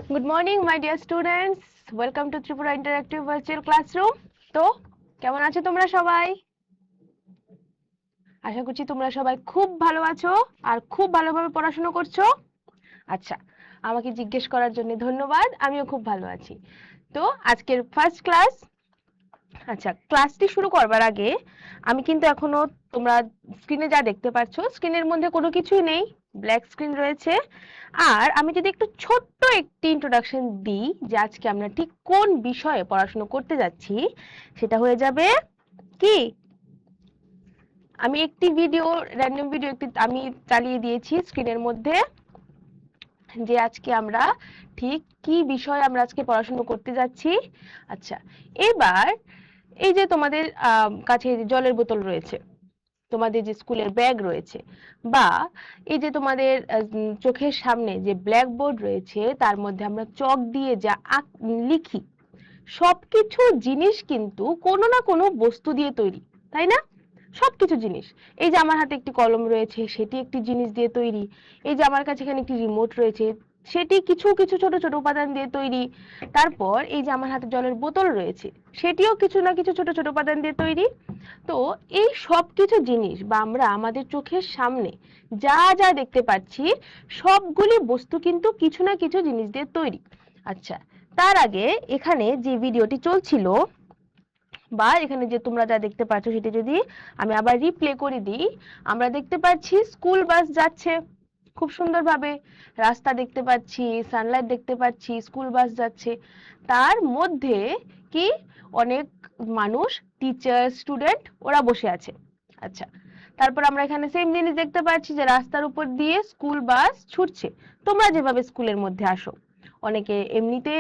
Good morning, my dear students. Welcome to Tripura Interactive Virtual Classroom. তো কেমন আছো তোমরা সবাই? আশা করছি তোমরা সবাই খুব ভালো আছো আর খুব ভালোভাবে পড়াশোনা করছো। আচ্ছা, আমাকে জিজ্ঞেস করার জন্য ধন্যবাদ। আমিও খুব ভালো আছি। তো আজকের ফার্স্ট ক্লাস। আচ্ছা, ক্লাসটি শুরু করবার আগে আমি কিন্তু এখনো তোমরা স্ক্রিনে যা দেখতে পাচ্ছ, স্ক্রিনের মধ্যে কোনো কিছুই নেই, ব্ল্যাক স্ক্রিন রয়েছে। আর আমি যদি একটু ছোট্ট একটি ইন্ট্রোডাকশন দিই যে আজকে আমরা ঠিক কোন বিষয়ে পড়াশোনা করতে যাচ্ছি, সেটা হয়ে যাবে কি, আমি একটি ভিডিও, র্যান্ডম ভিডিও একটি আমি চালিয়ে দিয়েছি স্ক্রিনের মধ্যে, যে আজকে আমরা ঠিক কি বিষয়ে আমরা আজকে পড়াশোনা করতে যাচ্ছি। আচ্ছা, এবার এই যে তোমাদের কাছে যে জলের বোতল রয়েছে, তোমাদের যে স্কুলের ব্যাগ রয়েছে, বা এই যে তোমাদের চোখের সামনে যে ব্ল্যাকবোর্ড রয়েছে, তার মধ্যে আমরা চক দিয়ে যা লিখি, সবকিছু জিনিস কিন্তু কোনো না কোনো বস্তু দিয়ে তৈরি, তাই না? সবকিছু জিনিস, এই যে আমার হাতে একটি কলম রয়েছে, সেটি একটি জিনিস দিয়ে তৈরি। এই যে আমার কাছে এখানে একটি রিমোট রয়েছে, সেটি কিছু কিছু ছোট ছোট উপাদান দিয়ে তৈরি। তারপর এই যে আমার হাতে জলের বোতল রয়েছে, সেটিও কিছু না কিছু ছোট ছোট উপাদান দিয়ে তৈরি। তো এই সব কিছু জিনিস বা আমরা আমাদের চোখের সামনে যা যা দেখতে পাচ্ছি, সবগুলি বস্তু কিন্তু কিছু না কিছু জিনিস দিয়ে তৈরি। আচ্ছা, তার আগে এখানে যে ভিডিওটি চলছিল বা এখানে যে তোমরা যা দেখতে পাচ্ছ, সেটি যদি আমি আবার রিপ্লে করে দিই, আমরা দেখতে পাচ্ছি স্কুল বাস যাচ্ছে খুব সুন্দরভাবে, রাস্তা দেখতে পাচ্ছি, সানলাইট দেখতে পাচ্ছি, স্কুল বাস যাচ্ছে, তার মধ্যে কি অনেক মানুষ, টিচার, স্টুডেন্ট, ওরা বসে আছে। আচ্ছা, তারপর আমরা এখানে সেম জিনিস দেখতে পাচ্ছি যে রাস্তার উপর দিয়ে স্কুল বাস ছুটছে। তোমরা যেভাবে স্কুলের মধ্যে আসো, অনেকে এমনিতে,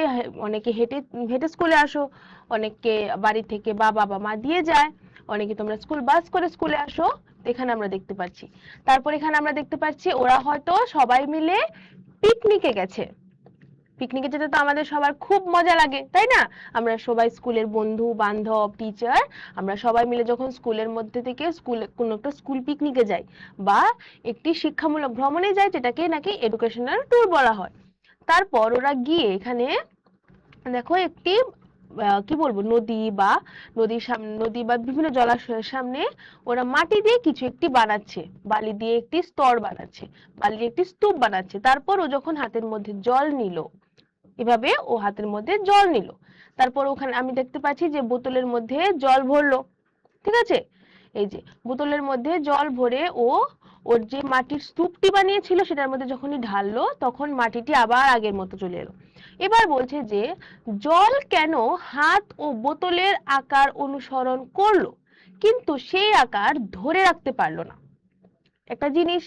অনেকে হেঁটে হেঁটে স্কুলে আসো, অনেকে বাড়ি থেকে বা বাবা মা দিয়ে যায়, অনেকে তোমরা স্কুল বাস করে স্কুলে আসো। এখানে আমরা দেখতে পাচ্ছি, তারপর এখানে আমরা দেখতে পাচ্ছি ওরা হয়তো সবাই মিলে পিকনিকে গেছে। পিকনিকে যেতে তো আমাদের সবার খুব মজা লাগে, তাই না? আমরা সবাই স্কুলের বন্ধু বান্ধব, টিচার, আমরা সবাই মিলে যখন স্কুলের মধ্যে থেকে স্কুলে কোনো একটা স্কুল পিকনিকে যাই বা একটি শিক্ষামূলক ভ্রমণে যাই, যেটাকে নাকি এডুকেশনাল ট্যুর বলা হয়। তারপর ওরা গিয়ে এখানে দেখো একটি কি বলবো, নদীর সামনে, নদী বা বিভিন্ন জলাশয়ের সামনে ওরা মাটি দিয়ে কিছু একটি বানাচ্ছে, বালি দিয়ে একটি স্তর বানাচ্ছে, বালির একটি স্তূপ বানাচ্ছে। তারপর ও যখন হাতের মধ্যে জল নিল, এভাবে ও হাতের মধ্যে জল নিল, তারপর ওখানে আমি দেখতে পাচ্ছি যে বোতলের মধ্যে জল ভরলো, ঠিক আছে? এই যে বোতলের মধ্যে জল ভরে ও ওর যে মাটির স্তূপটি বানিয়েছিল সেটার মধ্যে যখনই ঢাললো, তখন মাটিটি আবার আগের মতো চলে এলো। এবার বলছে যে জল কেন হাত ও বোতলের আকার অনুসরণ করলো, কিন্তু সেই আকার ধরে রাখতে পারলো না। একটা জিনিস,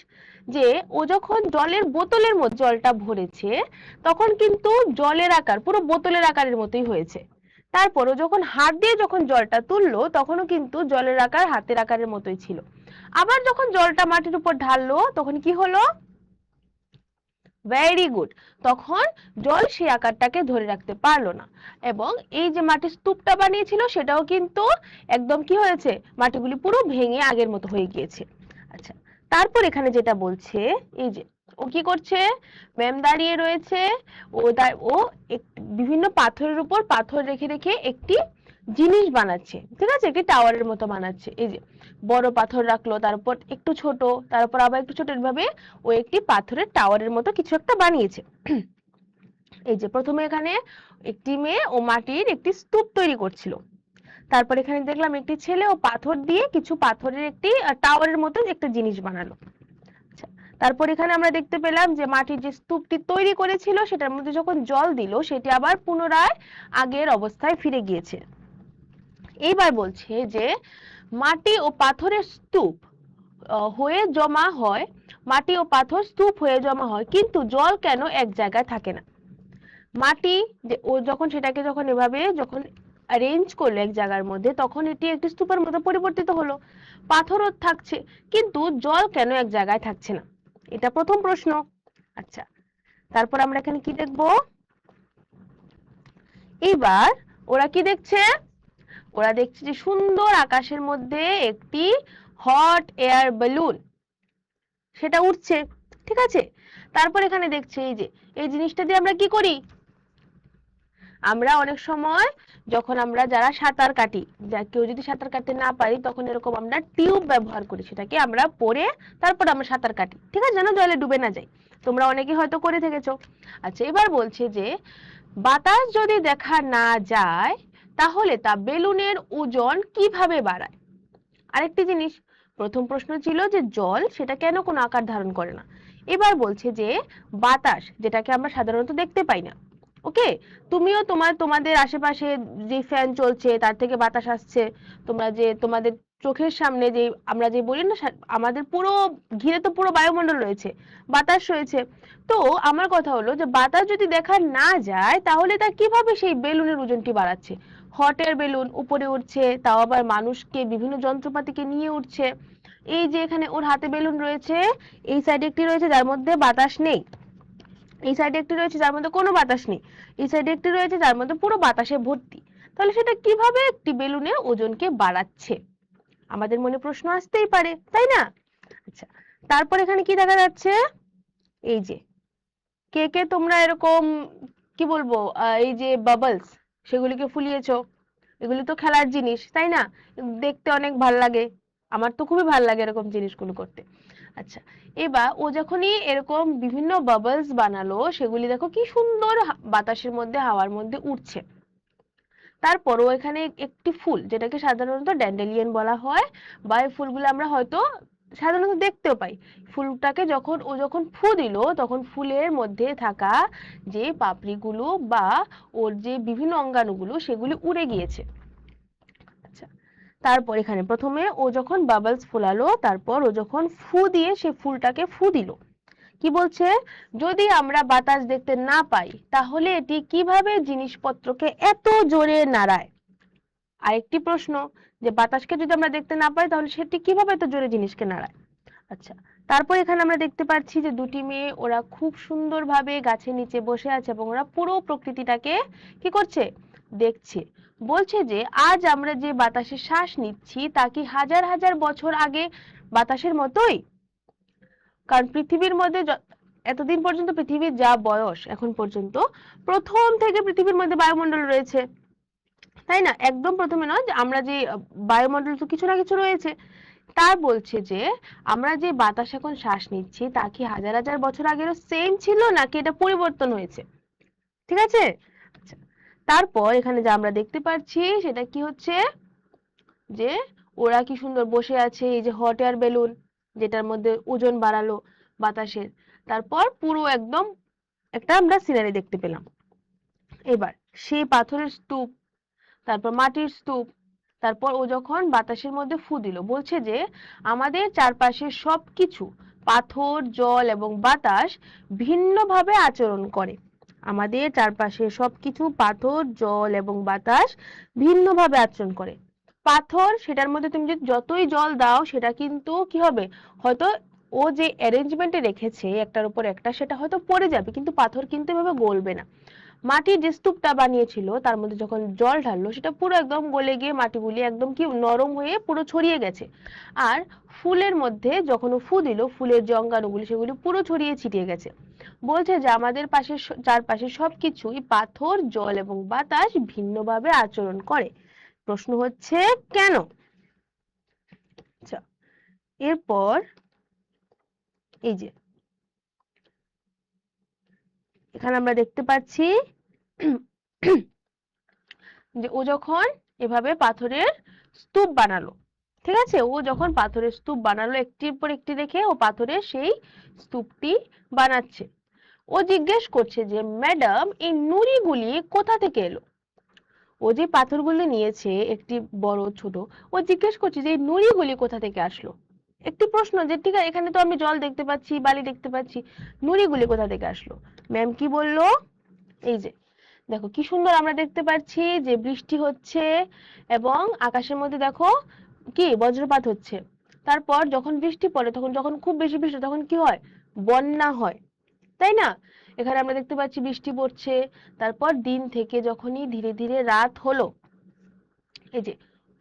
যে ও যখন জলের বোতলের মধ্যে জলটা ভরেছে, তখন কিন্তু জলের আকার পুরো বোতলের আকারের মতোই হয়েছে। তারপরও যখন হাত দিয়ে যখন জলটা তুললো, তখনও কিন্তু জলের আকার হাতের আকারের মতোই ছিল। আবার যখন জলটা মাটির উপর ঢাললো, তখন কি হলো? ভেরি গুড, তখন জল সেই আকারটাকে ধরে রাখতে পারলো না, এবং এই যে মাটির স্তূপটা বানিয়েছিল সেটাও কিন্তু একদম কি হয়েছে, মাটিগুলি পুরো ভেঙে আগের মতো হয়ে গিয়েছে। আচ্ছা, তারপর এখানে যেটা বলছে, এই যে ও কি করছে, ম্যাম দাঁড়িয়ে রয়েছে, ও বিভিন্ন পাথরের উপর পাথর রেখে রেখে একটি জিনিস বানাচ্ছে, ঠিক আছে, একটি টাওয়ারের মতো বানাচ্ছে। এই যে বড় পাথর রাখলো, তারপর একটু ছোট, তারপর আবার একটু ছোট, এভাবে ও একটি পাথরের টাওয়ারের মতো কিছু একটা বানিয়েছে। এই যে প্রথমে এখানে একটি মেয়ে ও মাটির একটি স্তূপ তৈরি করছিল, তারপর এখানে দেখলাম একটি ছেলে ও পাথর দিয়ে কিছু পাথরের একটি টাওয়ারের মতো একটা জিনিস বানালো। আচ্ছা, তারপর এখানে আমরা দেখতে পেলাম যে মাটির যে স্তূপটি তৈরি করেছিল সেটার মধ্যে যখন জল দিল, সেটি আবার পুনরায় আগের অবস্থায় ফিরে গিয়েছে। এইবার বলছে যে মাটি ও পাথরের স্তূপ হয়ে জমা হয়, মাটি ও পাথর স্তূপ হয়ে জমা হয়, কিন্তু জল কেন এক জায়গায় থাকে না? মাটি ও যখন সেটাকে যখন এভাবে যখন অ্যারেঞ্জ করলো এক জায়গার মধ্যে, তখন এটি একটি স্তূপের মতো পরিবর্তিত হলো, পাথরও থাকছে, কিন্তু জল কেন এক জায়গায় থাকছে না? এটা প্রথম প্রশ্ন। আচ্ছা, তারপর আমরা এখানে কি দেখব, এইবার ওরা কি দেখছে, ওরা দেখছে যে সুন্দর আকাশের মধ্যে একটি হট এয়ার বেলুন, সেটা উঠছে, ঠিক আছে। তারপর এখানে দেখছে এই যে এই জিনিসটা দিয়ে আমরা কি করি, আমরা অনেক সময় যখন আমরা যারা সাঁতার কাটি, কেউ যদি সাঁতার কাটতে না পারি তখন এরকম আমরা টিউব ব্যবহার করি, সেটাকে আমরা পরে তারপর আমরা সাঁতার কাটি, ঠিক আছে, যেন জলে ডুবে না যাই। তোমরা অনেকে হয়তো করে থেকেছো। আচ্ছা, এবার বলছে যে বাতাস যদি দেখা না যায় তাহলে তা বেলুনের ওজন কিভাবে বাড়ায়। আরেকটি জিনিস, প্রথম প্রশ্ন ছিল যে জল সেটা কেন কোনো আকার ধারণ করে না। এবার বলছে যে বাতাস, যেটাকে আমরা সাধারণত দেখতে পাই না, ওকে, তুমিও তোমাদের আশেপাশে যে ফ্যান চলছে তার থেকে বাতাস আসছে, তোমরা যে তোমাদের চোখের সামনে যে আমরা যে বলি না আমাদের পুরো ঘিরে তো পুরো বায়ুমণ্ডল রয়েছে, বাতাস রয়েছে। তো আমার কথা হলো যে বাতাস যদি দেখা না যায় তাহলে তা কিভাবে সেই বেলুনের ওজনটি বাড়াচ্ছে। হট এয়ার বেলুন উপরে উঠছে, তাও আবার মানুষকে বিভিন্ন যন্ত্রপাতিকে নিয়ে উঠছে। এই যে এখানে ওর হাতে বেলুন রয়েছে, এই সাইডে একটি রয়েছে যার মধ্যে বাতাস নেই, এই সাইডে একটি রয়েছে যার মধ্যে কোনো বাতাস নেই, এই সাইডে একটি রয়েছে যার মধ্যে পুরো বাতাসে ভর্তি। তাহলে সেটা কিভাবে একটি বেলুনের ওজনকে বাড়াচ্ছে, আমাদের মনে প্রশ্ন আসতেই পারে, তাই না? আচ্ছা, তারপর এখানে কি দেখা যাচ্ছে, এই যে কে কে তোমরা এরকম কি বলবো এই যে বাবলস সেগুলিকে ফুলিয়েছো, এগুলি তো খেলার জিনিস, তাই না? দেখতে অনেক ভাল লাগে, আমার তো খুবই ভাল লাগে এরকম জিনিসগুলো করতে। আচ্ছা, এবার ও যখনই এরকম বিভিন্ন বাবলস বানালো সেগুলি দেখো কি সুন্দর বাতাসের মধ্যে হাওয়ার মধ্যে উঠছে। তারপর ও এখানে একটি ফুল, যেটাকে সাধারণত ড্যান্ডেলিয়ন বলা হয়, বা এই ফুলগুলো আমরা হয়তো সাধারণত দেখতেও পাই, ফুলটাকে যখন ফু দিল তখন ফুলের মধ্যে থাকা যে পাপড়িগুলো বা ওর যে বিভিন্ন অঙ্গাণুগুলো সেগুলি উড়ে গিয়েছে। আচ্ছা, তারপর এখানে প্রথমে ও যখন বাবলস ফোলালো, তারপর ও যখন ফু দিয়ে সে ফুলটাকে ফু দিল, কি বলছে, যদি আমরা বাতাস দেখতে না পাই তাহলে এটি কিভাবে জিনিসপত্রকে এত জোরে নাড়ায়। আরেকটি প্রশ্ন, যে বাতাসকে যদি আমরা দেখতে না পাই তাহলে সেটি কিভাবে এত জোরে জিনিসকে নাড়ায়। আচ্ছা, তারপর এখানে আমরা দেখতে পাচ্ছি যে দুটি মেয়ে ওরা খুব সুন্দরভাবে গাছের নিচে বসে আছে এবং ওরা পুরো প্রকৃতিটাকে কি করছে, দেখছে। বলছে যে আজ আমরা যে বাতাসে শ্বাস নিচ্ছি তা কি হাজার হাজার বছর আগে বাতাসের মতোই। কারণ পৃথিবীর মধ্যে এতদিন পর্যন্ত পৃথিবীর যা বয়স এখন পর্যন্ত, প্রথম থেকে পৃথিবীর মধ্যে বায়ুমণ্ডল রয়েছে, তাই না? একদম প্রথমে নয়, যে আমরা যে বায়ুমণ্ডল তো কিছু না কিছু রয়েছে। তার বলছে যে আমরা যে বাতাস এখন শ্বাস নিচ্ছি তা কি হাজার হাজার বছর আগেরও সেম ছিল নাকি এটা পরিবর্তন হয়েছে, ঠিক আছে? আচ্ছা, তারপর এখানে যা আমরা দেখতে পাচ্ছি সেটা কি হচ্ছে, যে ওরা কি সুন্দর বসে আছে, এই যে হট এয়ার বেলুন যেটার মধ্যে ওজন বাড়ালো বাতাসের, তারপর পুরো একদম একটা আমরা সিনারি দেখতে পেলাম। এবার সেই পাথরের স্তূপ, তারপর মাটির স্তূপ, তারপর ও যখন বাতাসের মধ্যে ফু দিল, বলছে যে আমাদের চারপাশের সবকিছু, পাথর, জল এবং বাতাস ভিন্নভাবে আচরণ করে। আমাদের চারপাশের সবকিছু, পাথর, জল এবং বাতাস ভিন্নভাবে আচরণ করে। পাথর, সেটার মধ্যে তুমি যদি যতই জল দাও সেটা কিন্তু কি হবে, হয়তো ও যে অ্যারেঞ্জমেন্টে রেখেছে একটার উপর একটা সেটা হয়তো পড়ে যাবে, কিন্তু পাথর কিন্তু এভাবে গলবে না। মাটির যে স্তূপটা বানিয়েছিল তার মধ্যে যখন জল ঢাললো সেটা পুরো একদম গলে গিয়ে মাটিগুলি একদম কি নরম হয়ে পুরো ছড়িয়ে গেছে। আর ফুলের মধ্যে যখন ও ফু দিল, ফুলের যে অঙ্গাণুগুলি সেগুলি পুরো ছড়িয়ে ছিটিয়ে গেছে। বলছে যে আমাদের পাশে চারপাশে সবকিছুই, পাথর, জল এবং বাতাস ভিন্নভাবে আচরণ করে। প্রশ্ন হচ্ছে কেন। আচ্ছা, এরপর এই যে এখানে আমরা দেখতে পাচ্ছি যে ও যখন এভাবে পাথরের স্তূপ বানালো, ঠিক আছে, ও যখন পাথরের স্তূপ বানালো একটির পর একটি রেখে ও পাথরের সেই স্তূপটি বানাচ্ছে। ও জিজ্ঞেস করছে যে ম্যাডাম এই নুড়িগুলি কোথা থেকে এলো। ও যে পাথরগুলো নিয়েছে একটি বড় ছোট, ও জিজ্ঞেস করছে যে এই নুড়িগুলি কোথা থেকে আসলো। একটি প্রশ্ন, যে ঠিক আছে এখানে তো আমি জল দেখতে পাচ্ছি, বালি দেখতে পাচ্ছি, নুড়িগুলি কোথা থেকে আসলো। ম্যাম কি বললো, এই যে দেখো কি সুন্দর আমরা দেখতে পাচ্ছি যে বৃষ্টি হচ্ছে এবং আকাশের মধ্যে দেখো কি বজ্রপাত হচ্ছে। তারপর যখন বৃষ্টি পড়ে তখন, যখন খুব বেশি বৃষ্টি তখন কি হয়, বন্যা হয়, তাই না? এখানে আমরা দেখতে পাচ্ছি বৃষ্টি পড়ছে, তারপর দিন থেকে যখনই ধীরে ধীরে রাত হলো, এই যে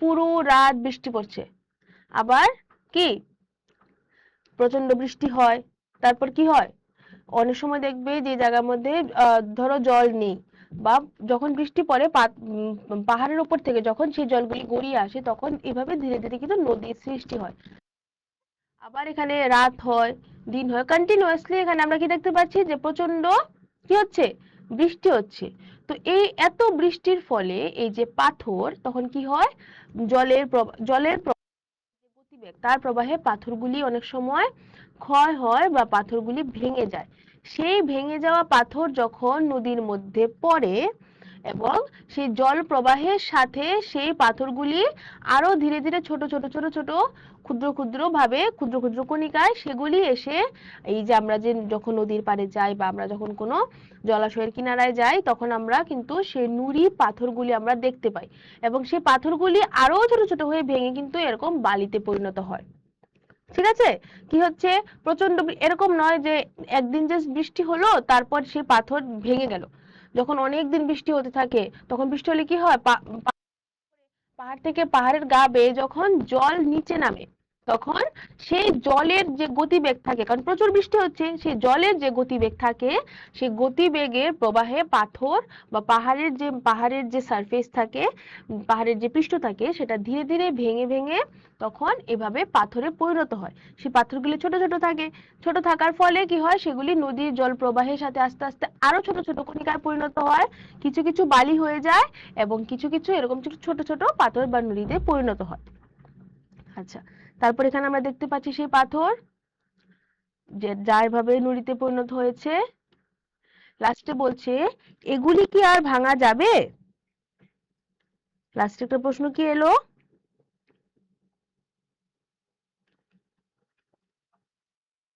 পুরো রাত বৃষ্টি পড়ছে, আবার কি প্রচন্ড বৃষ্টি হয়। তারপর কি হয়, অনেক সময় দেখবে যে জায়গার মধ্যে ধরো জল নেই, বা যখন বৃষ্টি পড়ে পাহাড়ের উপর থেকে যখন সেই জলগুলি গড়িয়ে আসে তখন এভাবে ধীরে ধীরে কিন্তু নদীর সৃষ্টি হয়। আবার এখানে রাত হয়, দিন হয়, কন্টিনিউয়াসলি এখানে আমরা কি দেখতে পাচ্ছি যে প্রচন্ড কি হচ্ছে, বৃষ্টি হচ্ছে। তো এই এত বৃষ্টির ফলে এই যে পাথর তখন কি হয়, জলের গতিবেগ তার প্রবাহে পাথরগুলি অনেক সময় ক্ষয় হয় বা পাথরগুলি ভেঙে যায়। সেই ভেঙে যাওয়া পাথর যখন নদীর মধ্যে পড়ে এবং সেই জল প্রবাহের সাথে সেই পাথরগুলি আরো ধীরে ধীরে ছোট ছোট ছোট ছোট ক্ষুদ্র ক্ষুদ্র ভাবে ক্ষুদ্র ক্ষুদ্র কণিকায় সেগুলি এসে এই যে আমরা যে যখন নদীর পাড়ে যাই বা আমরা যখন কোনো জলাশয়ের কিনারায় যাই তখন আমরা কিন্তু সেই নুড়ি পাথরগুলি আমরা দেখতে পাই এবং সেই পাথরগুলি আরো ছোট ছোট হয়ে ভেঙে কিন্তু এরকম বালিতে পরিণত হয়। ঠিক আছে, কি হচ্ছে, প্রচন্ড এরকম নয় যে একদিন যে বৃষ্টি হলো তারপর সেই পাথর ভেঙে গেল। যখন অনেক দিন বৃষ্টি হতে থাকে তখন বৃষ্টি হলে কি হয়, পাহাড় থেকে পাহাড়ের গা বেয়ে যখন জল নিচে নামে তখন সেই জলের যে গতিবেগ থাকে, কারণ প্রচুর বৃষ্টি হচ্ছে, সেই জলের যে গতিবেগ থাকে সেই গতিবেগের প্রবাহে পাথর বা পাহাড়ের যে সারফেস থাকে, পাহাড়ের যে পৃষ্ঠ থাকে সেটা ধীরে ধীরে ভেঙে ভেঙে তখন এভাবে পাথরে পরিণত হয়। সেই পাথরগুলি ছোট ছোট থাকে, ছোট থাকার ফলে কি হয়, সেগুলি নদীর জল প্রবাহের সাথে আস্তে আস্তে আরো ছোট ছোট কণিকায় পরিণত হয়, কিছু কিছু বালি হয়ে যায় এবং কিছু কিছু এরকম ছোট ছোট পাথর বা নুড়িতে পরিণত হয়। আচ্ছা, তারপর এখানে আমরা দেখতে পাচ্ছি সেই পাথর যে যা এভাবে নুড়িতে পরিণত হয়েছে। লাস্টে বলছে এগুলি কি আর ভাঙা যাবে? লাস্টে একটা প্রশ্ন কি এলো,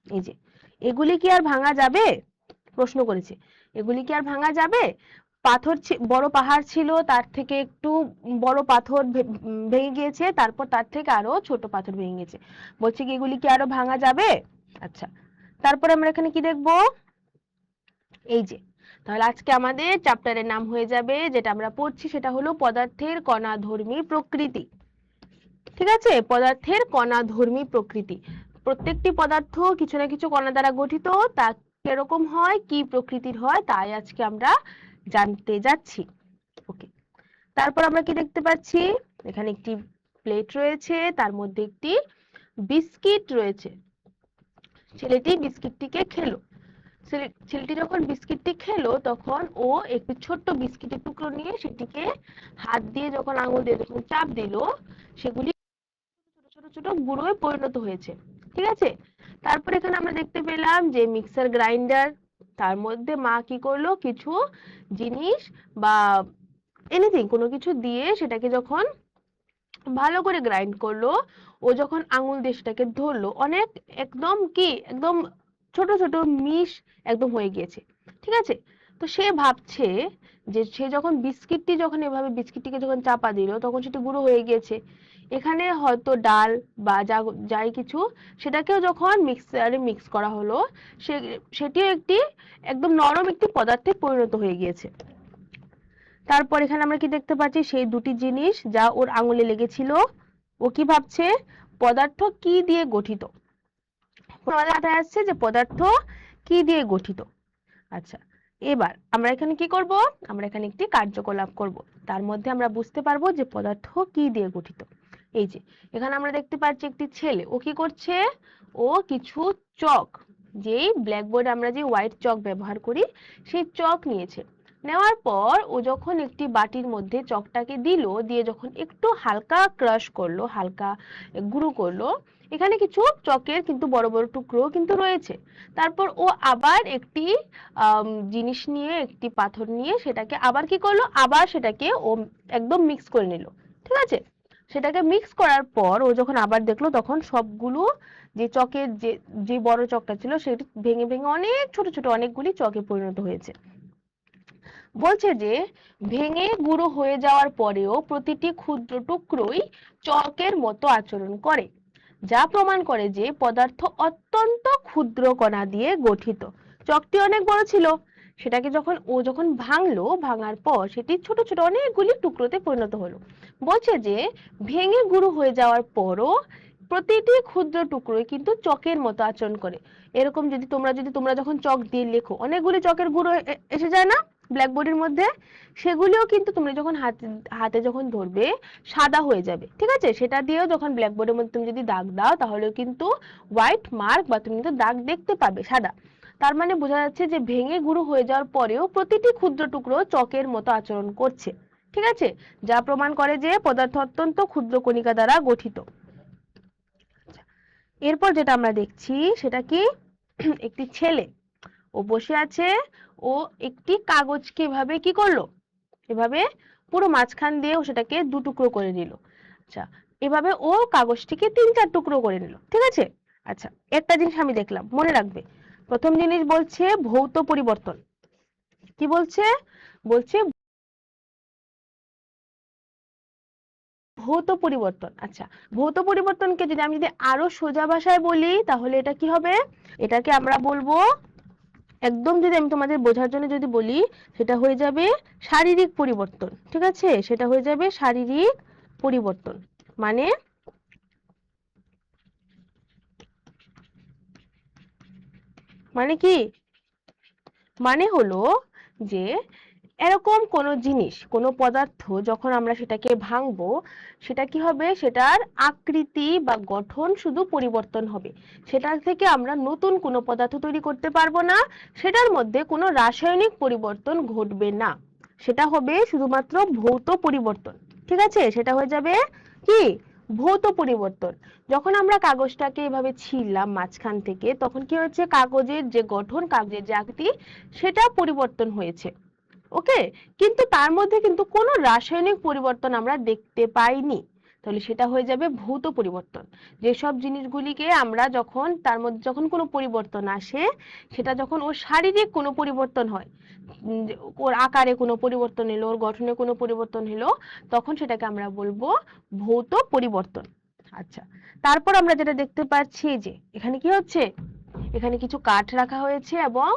এই যে এগুলি কি আর ভাঙা যাবে, প্রশ্ন করেছে এগুলি কি আর ভাঙা যাবে? পাথর বড় পাহাড় ছিল, তার থেকে একটু বড় পাথর ভেঙে গিয়েছে, তারপর তার থেকে আরো ছোট পাথর ভেঙে গেছে, বলছে কি এগুলি কি আরো ভাঙা যাবে? আচ্ছা, তারপরে আমরা এখানে কি দেখবো, এই যে তাহলে আজকে আমাদের চ্যাপ্টারের নাম হয়ে যাবে, যেটা আমরা পড়ছি সেটা হলো পদার্থের কণাধর্মী প্রকৃতি। ঠিক আছে, পদার্থের কণাধর্মী প্রকৃতি। প্রত্যেকটি পদার্থ কিছু না কিছু কণা দ্বারা গঠিত, তা কিরকম হয়, কি প্রকৃতির হয়, তাই আজকে আমরা জানতে যাচ্ছি। ওকে, তারপর আমরা কি দেখতে পাচ্ছি, এখানে একটি প্লেট রয়েছে, তার মধ্যে একটি বিস্কিট রয়েছে। ছেলেটি বিস্কিটটিকে খেলো। ছেলেটি যখন বিস্কিটটি খেলো তখন ও একটি ছোট্ট বিস্কিটের টুকরো নিয়ে সেটিকে হাত দিয়ে যখন আঙুল দিয়ে যখন চাপ দিল, সেগুলি ছোট ছোট ছোট গুঁড়োয় পরিণত হয়েছে। ঠিক আছে, তারপর এখানে আমরা দেখতে পেলাম যে মিক্সার গ্রাইন্ডার, তার মধ্যে মা কি করলো, কিছু জিনিস বা এনিথিং কোনো কিছু দিয়ে সেটাকে যখন ভালো করে গ্রাইন্ড করলো, ও যখন আঙুল দিয়ে সেটাকে ধরলো, অনেক একদম কি একদম ছোট ছোট মিশ একদম হয়ে গিয়েছে। ঠিক আছে, তো সে ভাবছে যে সে যখন বিস্কিটটি যখন এভাবে বিস্কিটটিকে যখন চাপা দিল তখন সেটি গুঁড়ো হয়ে গিয়েছে। এখানে হয়তো ডাল বা যাই কিছু সেটাকেও যখন মিক্সারে মিক্স করা হলো, সে সেটিও একটি একদম নরম একটি পদার্থে পরিণত হয়ে গিয়েছে। তারপর এখানে আমরা কি দেখতে পাচ্ছি, সেই দুটি জিনিস যা ওর আঙুলে লেগেছিল, ও কি ভাবছে, পদার্থ কি দিয়ে গঠিত। আমাদের মাথায় আসছে যে পদার্থ কি দিয়ে গঠিত। আচ্ছা, এবার আমরা এখানে কি করব, আমরা এখানে একটি কার্যকলাপ করব, তার মধ্যে আমরা বুঝতে পারবো যে পদার্থ কি দিয়ে গঠিত। এই যে এখানে আমরা দেখতে পাচ্ছি একটি ছেলে, ও কি করছে, ও কিছু চক, যেই ব্ল্যাকবোর্ডে আমরা যে হোয়াইট চক ব্যবহার করি সেই চক নিয়েছে। নেওয়ার পর ও যখন একটি বাটির মধ্যে চকটাকে দিল, দিয়ে যখন একটু হালকা ক্রাশ করলো, হালকা গুঁড়ো করলো, এখানে কিছু চকের কিন্তু বড় বড় টুকরো কিন্তু রয়েছে। তারপর ও আবার একটি জিনিস নিয়ে, একটি পাথর নিয়ে সেটাকে আবার কি করলো, আবার সেটাকে ও একদম মিক্স করে নিল। ঠিক আছে, সেটাকে মিক্স করার পর ও যখন আবার দেখলো তখন সবগুলো যে চকের যে বড় চকটা ছিল সেটি ভেঙে ভেঙে অনেক ছোট ছোট অনেকগুলি চকে পরিণত হয়েছে। বলছে যে ভেঙে গুঁড়ো হয়ে যাওয়ার পরেও প্রতিটি ক্ষুদ্র টুকরোই চকের মতো আচরণ করে, যা প্রমাণ করে যে পদার্থ অত্যন্ত ক্ষুদ্র কণা দিয়ে গঠিত। চকটি অনেক বড় ছিল, সেটাকে যখন ভাঙলো, ভাঙার পর সেটি ছোট ছোট অনেকগুলি টুকরোতে পরিণত হলো। বলছে যে ভেঙে গুঁড়ো হয়ে যাওয়ার পরও প্রতিটি ক্ষুদ্র টুকরোই কিন্তু চকের মতো আচরণ করে। এরকম যদি তোমরা যখন চক দিয়ে লেখো, অনেকগুলি চকের গুঁড়ো এসে যায় না, ব্ল্যাকবোর্ডের মধ্যে, সেগুলিও কিন্তু তুমি যখন হাতে হাতে যখন ধরবে সাদা হয়ে যাবে, ঠিক আছে? সেটা দিয়েও যখন ব্ল্যাকবোর্ডের মধ্যে তুমি যদি দাগ দাও তাহলেও কিন্তু হোয়াইট মার্ক বা তুমি কিন্তু দাগ দেখতে পাবে সাদা। তার মানে বোঝা যাচ্ছে যে ভেঙে গুঁড়ো হয়ে যাওয়ার পরেও প্রতিটি ক্ষুদ্র টুকরো চকের মতো আচরণ করছে, ঠিক আছে? যা প্রমাণ করে যে পদার্থ অত্যন্ত ক্ষুদ্র কণিকা দ্বারা গঠিত। এরপর যেটা আমরা দেখছি সেটা কি, একটি ছেলে, ও বসে আছে, ও একটি কাগজকে এভাবে কি করলো, এভাবে পুরো মাঝখান দিয়ে ও সেটাকে দু টুকরো করে নিল। আচ্ছা, এভাবে ও কাগজটিকে 3-4 টুকরো করে নিল, ঠিক আছে? আচ্ছা, একটা জিনিস আমি দেখলাম, মনে রাখবে। প্রথম জিনিস বলছে ভৌত পরিবর্তন। কি বলছে? বলছে ভৌত পরিবর্তন। আচ্ছা, ভৌত পরিবর্তনকে যদি আমি আরো সোজা ভাষায় বলি তাহলে এটা কি হবে? এটাকে আমরা বলবো, একদম যদি আমি তোমাদের বোঝার জন্য যদি বলি, সেটা হয়ে যাবে শারীরিক পরিবর্তন, ঠিক আছে? সেটা হয়ে যাবে শারীরিক পরিবর্তন। মানে মানে কি? মানে হলো যে এরকম কোনো জিনিস, কোনো পদার্থ যখন আমরা সেটাকে ভাঙবো, সেটা কি হবে, সেটার আকৃতি বা গঠন শুধু পরিবর্তন হবে। সেটা থেকে আমরা নতুন কোনো পদার্থ তৈরি করতে পারবো না, সেটার মধ্যে কোনো রাসায়নিক পরিবর্তন ঘটবে না। সেটা হবে শুধুমাত্র ভৌত পরিবর্তন, ঠিক আছে? সেটা হয়ে যাবে কি, ভৌত পরিবর্তন। যখন আমরা কাগজটাকে এভাবে ছিঁড়লাম মাঝখান থেকে, তখন কি হচ্ছে, কাগজের যে গঠন, কাগজের যে আকৃতি, সেটা পরিবর্তন হয়েছে। ওকে, কিন্তু তার মধ্যে কিন্তু কোনো রাসায়নিক পরিবর্তন আমরা দেখতে পাইনি। তাহলে সেটা হয়ে যাবে ভৌত পরিবর্তন। যেসব জিনিসগুলিকে আমরা যখন তার মধ্যে যখন কোনো পরিবর্তন আসে, সেটা যখন ওর শারীরিক কোনো পরিবর্তন হয়, ওর আকারে কোনো পরিবর্তন এলো, ওর গঠনে কোনো পরিবর্তন এলো, তখন সেটাকে আমরা বলবো ভৌত পরিবর্তন। আচ্ছা, তারপর আমরা যেটা দেখতে পাচ্ছি যে এখানে কি হচ্ছে, এখানে কিছু কাঠ রাখা হয়েছে এবং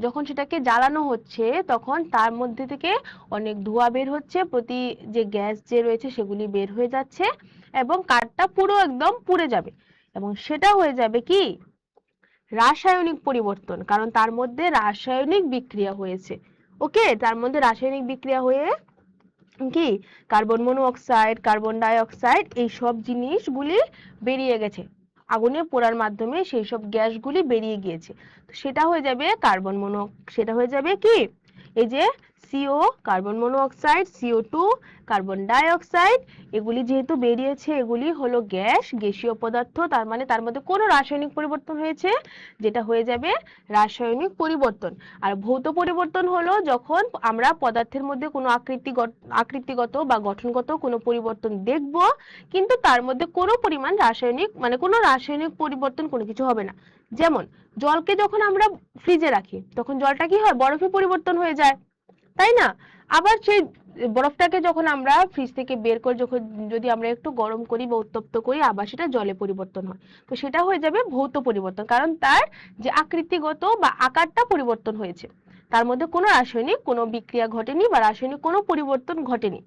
যখন সেটাকে জ্বালানো হচ্ছে তখন তার মধ্যে থেকে অনেক ধোঁয়া বের হচ্ছে, প্রতি যে গ্যাস যে রয়েছে সেগুলি বের হয়ে যাচ্ছে এবং কাঠটা পুরো একদম পুড়ে যাবে, এবং সেটা হয়ে যাবে কি, রাসায়নিক পরিবর্তন। কারণ তার মধ্যে রাসায়নিক বিক্রিয়া হয়েছে। ওকে, তার মধ্যে রাসায়নিক বিক্রিয়া হয়ে কি, carbon monoxide, carbon die oxide, এইসব জিনিসগুলি বেরিয়ে গেছে, আগুনে পোড়ার মাধ্যমে সেই সব গ্যাসগুলি বেরিয়ে গিয়েছে। তো সেটা হয়ে যাবে সেটা হয়ে যাবে কি, এই যে CO, carbon monoxide, CO2, carbon dioxide, এগুলি যেহেতু বেরিয়েছে, এগুলি হলো গ্যাস, গ্যাসীয় পদার্থ। তার মানে তার মধ্যে কোনো রাসায়নিক পরিবর্তন হয়েছে, যেটা হয়ে যাবে রাসায়নিক পরিবর্তন। আর ভৌত পরিবর্তন হলো যখন আমরা পদার্থের মধ্যে কোনো আকৃতিগত বা গঠনগত কোনো পরিবর্তন দেখব, কিন্তু তার মধ্যে কোনো পরিমাণ রাসায়নিক, মানে কোনো রাসায়নিক পরিবর্তন কোনো কিছু হবে না। যেমন জলকে যখন আমরা ফ্রিজে রাখি তখন জলটা কি হয়, বরফে পরিবর্তন হয়ে যায়, তাই না? আবার সেই বরফটাকে যখন আমরা ফ্রিজ থেকে বের করে যখন যদি আমরা একটু গরম করি বা উত্তপ্ত করি, আবার সেটা জলে পরিবর্তন হয়। তো সেটা হয়ে যাবে ভৌত পরিবর্তন, কারণ তার যে আকৃতিগত বা আকারটা পরিবর্তন হয়েছে, তার মধ্যে কোনো রাসায়নিক কোনো বিক্রিয়া ঘটেনি বা রাসায়নিক কোনো পরিবর্তন ঘটেনি।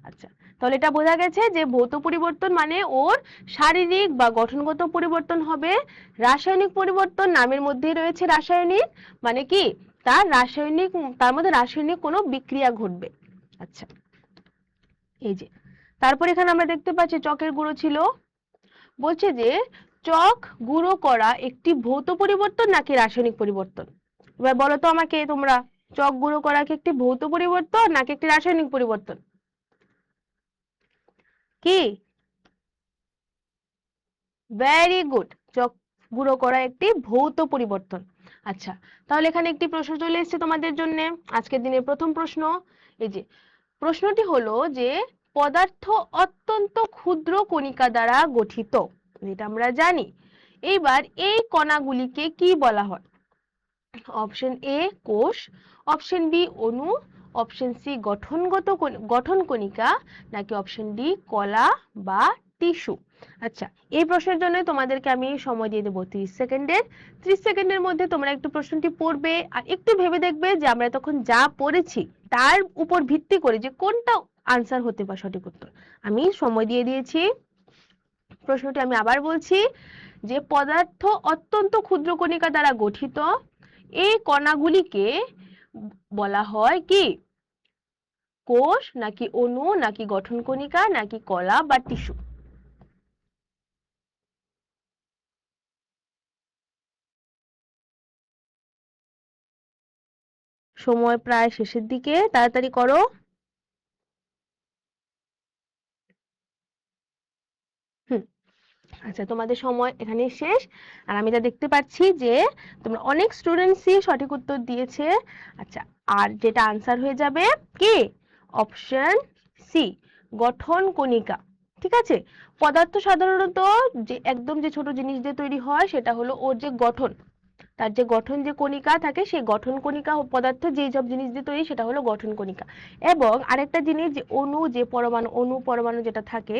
আচ্ছা, তাহলে এটা বোঝা গেছে যে ভৌত পরিবর্তন মানে ওর শারীরিক বা গঠনগত পরিবর্তন হবে। রাসায়নিক পরিবর্তন নামের মধ্যেই রয়েছে রাসায়নিক, মানে কি, তার রাসায়নিক, তার মধ্যে রাসায়নিক কোনো বিক্রিয়া ঘটবে। আচ্ছা, এই যে তারপর এখানে আমরা দেখতে পাচ্ছি চকের গুঁড়ো ছিল। বলছে যে চক গুঁড়ো করা একটি ভৌত পরিবর্তন নাকি রাসায়নিক পরিবর্তন? এবার বলো তো আমাকে তোমরা, চক গুঁড়ো করা কি একটি ভৌত পরিবর্তন নাকি একটি রাসায়নিক পরিবর্তন? কি? ভেরি গুড, চক গুঁড়ো করা একটি ভৌত পরিবর্তন। আচ্ছা, তাহলে এখানে একটি প্রশ্ন চলে এসেছে তোমাদের জন্য, আজকের দিনের প্রথম প্রশ্ন। এই যে প্রশ্নটি হলো যে পদার্থ অত্যন্ত ক্ষুদ্র কণিকা দ্বারা গঠিত, যেটা আমরা জানি। এইবার এই কণাগুলিকে কি বলা হয়? অপশন এ কোষ, অপশন বি অণু, অপশন সি গঠন কণিকা, নাকি অপশন ডি কলা বা টিস্যু। আচ্ছা, এই প্রশ্নের জন্য তোমাদেরকে আমি সময় দিয়ে দেবো 30 সেকেন্ডের। 30 সেকেন্ডের মধ্যে তোমরা একটু প্রশ্নটি পড়বে আর একটু ভেবে দেখবে যে আমরা তখন যা পড়েছি তার উপর ভিত্তি করে যে কোনটা আনসার হতে পারে সঠিক উত্তর। আমি সময় দিয়ে দিয়েছি। প্রশ্নটি আমি আবার বলছি, যে পদার্থ অত্যন্ত ক্ষুদ্র কণিকা দ্বারা গঠিত, এই কণাগুলিকে বলা হয় কি কোষ নাকি অণু নাকি গঠন কণিকা নাকি কলা বা টিস্যু? সময় প্রায় শেষের দিকে, তাড়াতাড়ি করো। হুম, আচ্ছা, তোমাদের সময় এখানেই শেষ। আর আমি যা দেখতে পাচ্ছি যে তোমরা অনেক স্টুডেন্টসই সঠিক উত্তর দিয়েছে। আচ্ছা, আর যেটা আনসার হয়ে যাবে কি অপশন সি, গঠন কণিকা। ঠিক আছে, পদার্থ সাধারণত যে একদম যে ছোট জিনিস দিয়ে তৈরি হয় সেটা হলো ওর যে গঠন, তার যে গঠন যে কণিকা থাকে সেই গঠন কণিকা পদার্থ যেই সব জিনিস দিয়ে তৈরি সেটা হলো গঠন কণিকা। এবং আরেকটা জিনিস যে অণু, যে পরমাণু, অণু পরমাণু যেটা থাকে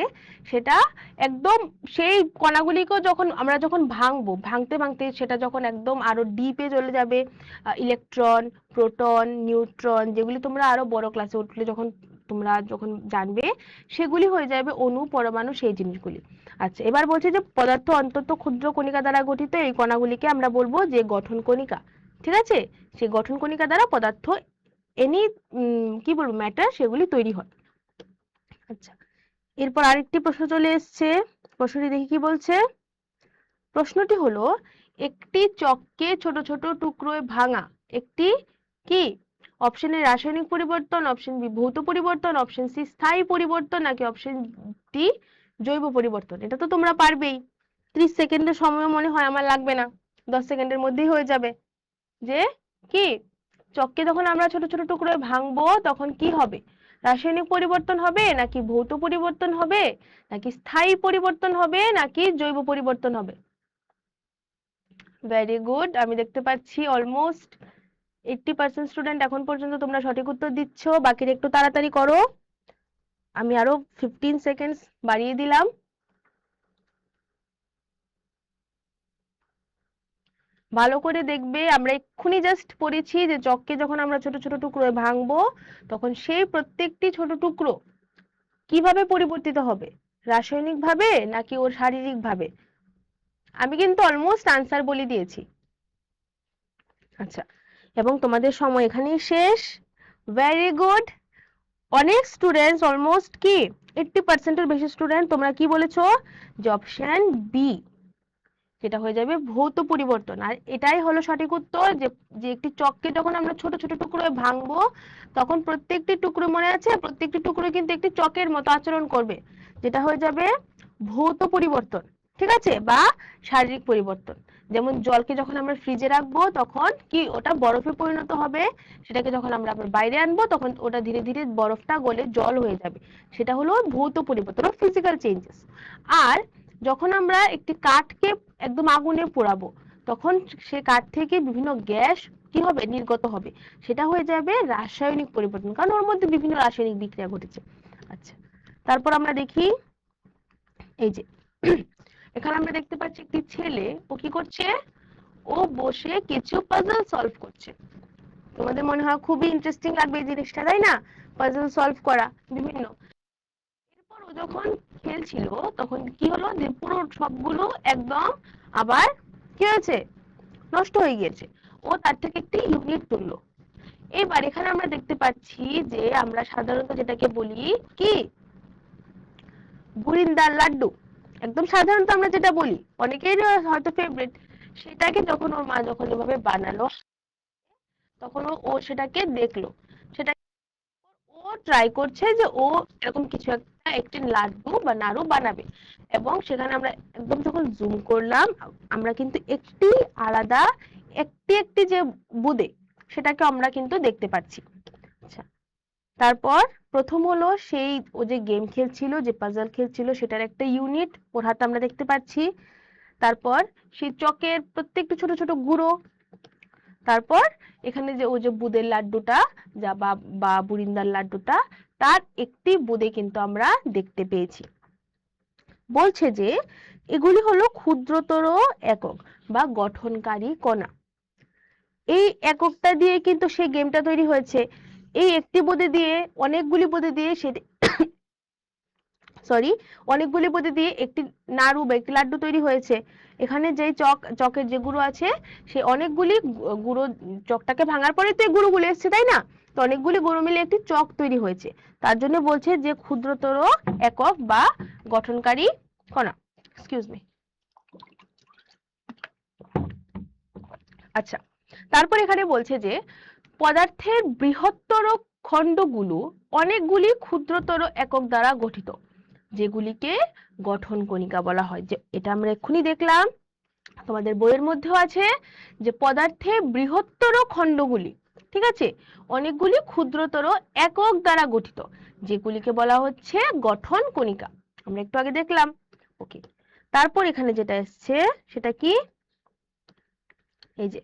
সেটা একদম সেই কণাগুলিকেও যখন আমরা যখন ভাঙবো, ভাঙতে ভাঙতে সেটা যখন একদম আরো ডিপে চলে যাবে, ইলেকট্রন, প্রোটন, নিউট্রন, যেগুলি তোমরা আরো বড় ক্লাসে উঠলে যখন তোমরা যখন জানবে সেগুলি হয়ে যাবে অণু পরমাণু সেই জিনিসগুলি। আচ্ছা, এবার বলছে যে পদার্থ অন্তত ক্ষুদ্র কণিকা দ্বারা গঠিত, এই কণাগুলিকে আমরা বলবো যে গঠন কণিকা। ঠিক আছে, সেই গঠন কণিকা দ্বারা পদার্থ এনি কি বলবো ম্যাটার সেগুলি তৈরি হয়। আচ্ছা, এরপর আরেকটি প্রশ্ন চলে এসছে, প্রশ্নটি দেখি কি বলছে। প্রশ্নটি হলো একটি চককে ছোট ছোট টুকরোয় ভাঙা একটি কি, অপশন এ রাসায়নিক পরিবর্তন, অপশন বি ভৌত পরিবর্তন, অপশন সি স্থায়ী পরিবর্তন নাকি অপশন ডি জৈব পরিবর্তন? এটা তো তোমরা পারবেই। 30 সেকেন্ডের সময় মনে হয় আমার লাগবে না, 10 সেকেন্ডের মধ্যেই হয়ে যাবে। যে কি চককে যখন আমরা ছোট ছোট টুকরোয় ভাঙবো তখন কি হবে, রাসায়নিক পরিবর্তন হবে নাকি ভৌত পরিবর্তন হবে নাকি স্থায়ী পরিবর্তন হবে নাকি জৈব পরিবর্তন হবে? ভেরি গুড, আমি দেখতে পাচ্ছি অলমোস্ট 80% স্টুডেন্ট এখন পর্যন্ত তোমরা সঠিক উত্তর দিচ্ছ, বাকিরা একটু তাড়াতাড়ি করো। আমি আরো 15 সেকেন্ডস বাড়িয়ে দিলাম। ভালো করে দেখবে, আমরা এক্ষুনি জাস্ট পড়েছি যে চককে যখন আমরা ছোট ছোট টুকরোয় ভাঙবো তখন সেই প্রত্যেকটি ছোট টুকরো কিভাবে পরিবর্তিত হবে, রাসায়নিক ভাবে নাকি ওর শারীরিক ভাবে? আমি কিন্তু অলমোস্ট আনসার বলে দিয়েছি। আচ্ছা, এবং তোমাদের সময় এখানেই শেষ। ভেরি গুড, অনেক স্টুডেন্টস অলমোস্ট কি 80% এর বেশি স্টুডেন্ট তোমরা কি বলেছো যে অপশন বি, যেটা হয়ে যাবে ভৌত পরিবর্তন। আর এটাই হলো সঠিক উত্তর, যে যে একটি চককে যখন আমরা ছোট ছোট টুকরোয় ভাঙবো তখন প্রত্যেকটি টুকরো, মনে আছে, প্রত্যেকটি টুকরো কিন্তু একটি চকের মতো আচরণ করবে, যেটা হয়ে যাবে ভৌত পরিবর্তন। ঠিক আছে, বা শারীরিক পরিবর্তন। যেমন জলকে যখন আমরা ফ্রিজে রাখবো তখন কি ওটা বরফে পরিণত হবে, সেটাকে যখন আমরা আবার বাইরে আনবো তখন ওটা ধীরে ধীরে বরফটা গলে জল হয়ে যাবে, সেটা হলো ভৌত পরিবর্তন, ফিজিক্যাল চেঞ্জেস। আর যখন আমরা একটি কাঠকে একদম আগুনে পোড়াবো তখন সে কাঠ থেকে বিভিন্ন গ্যাস কি হবে, নির্গত হবে, সেটা হয়ে যাবে রাসায়নিক পরিবর্তন, কারণ ওর মধ্যে বিভিন্ন রাসায়নিক বিক্রিয়া ঘটেছে। আচ্ছা, তারপর আমরা দেখি এই যে এখানে আমরা দেখতে পাচ্ছি একটি ছেলে, ও কি করছে, ও বসে কিছু পাজল সলভ করছে। তোমাদের মনে হয় খুবই ইন্টারেস্টিং লাগবে এই জিনিসটা, তাই না? পাজল সলভ করা বিভিন্ন। এরপর ও যখন খেলছিল তখন কি হলো যে পুরো সবগুলো একদম আবার কি হয়েছে, নষ্ট হয়ে গিয়েছে। ও তার থেকে একটি ইউনিট তুললো। এবার এখানে আমরা দেখতে পাচ্ছি যে আমরা সাধারণত যেটাকে বলি কি বুরিন্দার লাড্ডু, একদম সাধারণত আমরা যেটা বলি অনেকের হয়তো ফেভারিট, সেটাকে যখন ওর মা যখন এভাবে বানালো তখন ও সেটাকে দেখলো, সেটা ও ট্রাই করছে যে ও এরকম কিছু একটা একটি লাড্ডু বা নাড়ু বানাবে। এবং সেখানে আমরা একদম যখন জুম করলাম আমরা কিন্তু একটি আলাদা একটি একটি যে বুদে সেটাকে আমরা কিন্তু দেখতে পাচ্ছি। আচ্ছা, তারপর প্রথম হলো সেই ও যে গেম খেলছিল, যে পাজল খেলছিল সেটার একটা ইউনিট ওর হাতে আমরা দেখতে পাচ্ছি। তারপর সেই চকের প্রত্যেকটা ছোট ছোট গুঁড়ো। তারপর এখানে যে ও যে বুদের লাড্ডুটা যা বা বুরিন্দার লাড্ডুটা, তার একটি বুদে কিন্তু আমরা দেখতে পেয়েছি। বলছে যে এগুলি হলো ক্ষুদ্রতর একক বা গঠনকারী কণা। এই এককটা দিয়ে কিন্তু সেই গেমটা তৈরি হয়েছে। এই একটি বোঁদে দিয়ে অনেকগুলি বোঁদে দিয়ে সেটি সরি অনেকগুলি বোঁদে দিয়ে একটি নাড়ু বা একটি লাড্ডু তৈরি হয়েছে। এখানে যে চকের যে গুঁড়ো আছে সে অনেকগুলি গুঁড়ো, চকটাকে ভাঙার পরে তো এই গুঁড়োগুলো এসছে তাই না, তো অনেকগুলি গুঁড়ো মিলে একটি চক তৈরি হয়েছে। তার জন্য বলছে যে ক্ষুদ্রতর একক বা গঠনকারী কণা। Excuse me. আচ্ছা, তারপর এখানে বলছে যে পদার্থের বৃহত্তর খণ্ডগুলো অনেকগুলি ক্ষুদ্রতর একক দ্বারা গঠিত, যেগুলিকে গঠন কণিকা বলা হয়। যে এটা আমরা এক্ষুনি দেখলাম, তোমাদের বইয়ের মধ্যেও আছে যে পদার্থের বৃহত্তর খণ্ডগুলি, ঠিক আছে, অনেকগুলি ক্ষুদ্রতর একক দ্বারা গঠিত, যেগুলিকে বলা হচ্ছে গঠন কণিকা। আমরা একটু আগে দেখলাম। ওকে, তারপর এখানে যেটা এসছে সেটা কি, এই যে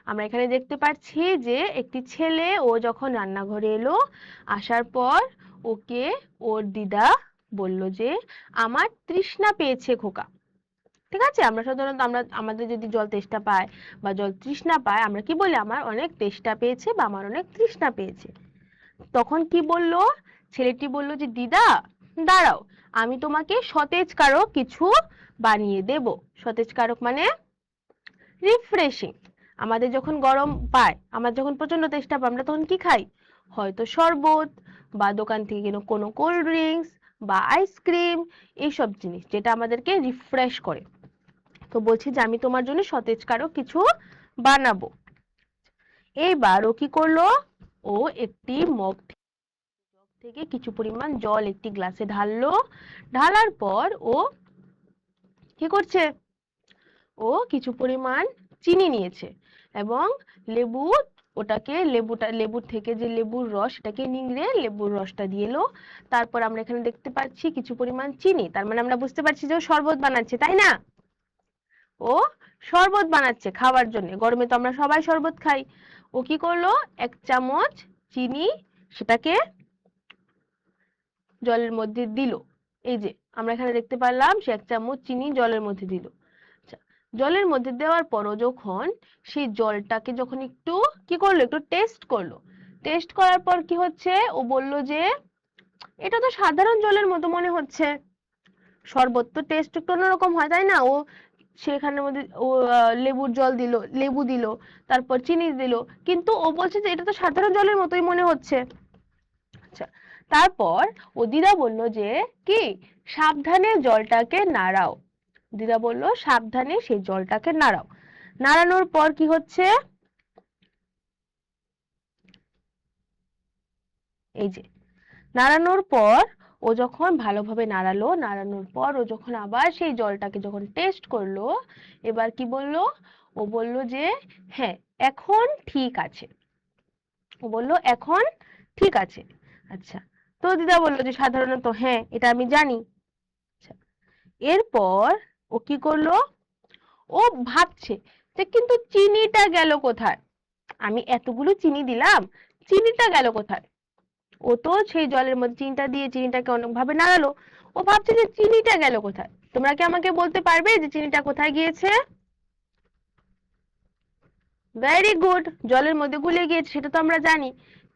আমরা এখানে দেখতে পাচ্ছি যে একটি ছেলে, ও যখন রান্নাঘরে এলো, আসার পর ওকে ওর দিদা বলল যে আমার তৃষ্ণা পেয়েছে খোকা। ঠিক আছে, আমরা সাধারণত আমাদের যদি জল তেষ্টা পায় বা জল তৃষ্ণা পায়, আমরা কি বলি, আমার অনেক তেষ্টা পেয়েছে বা আমার অনেক তৃষ্ণা পেয়েছে। তখন কি বলল, ছেলেটি বলল যে দিদা দাঁড়াও, আমি তোমাকে সতেজ কারক কিছু বানিয়ে দেব। সতেজ কারক মানে রিফ্রেশিং। আমাদের যখন গরম পায়, আমার যখন প্রচন্ড তেষ্টা পায়, আমরা তখন কি খাই, হয়তো শরবত বা দোকান থেকে কোনো কোল্ড ড্রিঙ্কস বা আইসক্রিম, এইসব জিনিস যেটা আমাদেরকে রিফ্রেশ করে। তো বলছি যে আমি তোমার জন্য সতেজকারক কিছু বানাবো। এইবার ও কি করলো, ও একটি মগ থেকে কিছু পরিমাণ জল একটি গ্লাসে ঢাললো। ঢালার পর ও কি করছে, ও কিছু পরিমাণ চিনি নিয়েছে এবং লেবু, ওটাকে লেবুর থেকে যে লেবুর রস, সেটাকে নিংড়ে লেবুর রসটা দিয়ে এলো। তারপর আমরা এখানে দেখতে পাচ্ছি কিছু পরিমাণ চিনি, তার মানে আমরা বুঝতে পারছি যে ও শরবত বানাচ্ছে, তাই না, ও শরবত বানাচ্ছে খাওয়ার জন্য। গরমে তো আমরা সবাই শরবত খাই। ও কি করলো, 1 চামচ চিনি সেটাকে জলের মধ্যে দিল। এই যে আমরা এখানে দেখতে পারলাম সে 1 চামচ চিনি জলের মধ্যে দিল। আচ্ছা, জলের মধ্যে দেওয়ার পরও যখন সেই জলটাকে যখন একটু কি করলো, একটু টেস্ট করলো। টেস্ট করার পর কি হচ্ছে, ও বলল যে এটা তো সাধারণ জলের মতো মনে হচ্ছে। শরবত তো টেস্ট একটু অন্যরকম হয় তাই না। ও সেখানের মধ্যে ও লেবুর জল দিল, লেবু দিল, তারপর চিনি দিল, কিন্তু ও বলছে যে এটা তো সাধারণ জলের মতোই মনে হচ্ছে। আচ্ছা, তারপর ও দিদা বলল যে কি, সাবধানে জলটাকে নাড়াও। দিদা বলল সাবধানে সেই জলটাকে নাড়াও। নাড়ানোর পর কি হচ্ছে, এই যে নাড়ানোর পর ও যখন ভালোভাবে নাড়ালো, নাড়ানোর পর ও যখন আবার সেই জলটাকে যখন টেস্ট করলো, এবার কি বলল, ও বলল যে হ্যাঁ এখন ঠিক আছে। ও বলল এখন ঠিক আছে। আচ্ছা, তো দিদা বলল যে সাধারণত হ্যাঁ এটা আমি জানি। আচ্ছা, এরপর ও কি করলো, ও ভাবছে যে কিন্তু চিনিটা গেল কোথায়, আমি এতগুলো চিনি দিলাম, চিনিটা গেল কোথায়। ও তো সেই জলের মধ্যে চিনিটা দিয়ে চিনিটাকে অনেকভাবে নাড়ালো, ও ভাবছে যে চিনিটা গেল কোথায়। তোমরা কি আমাকে বলতে পারবে যে চিনিটা কোথায় গিয়েছে? ভেরি গুড, জলের মধ্যে গুলে গিয়েছে, সেটা তো আমরা জানি।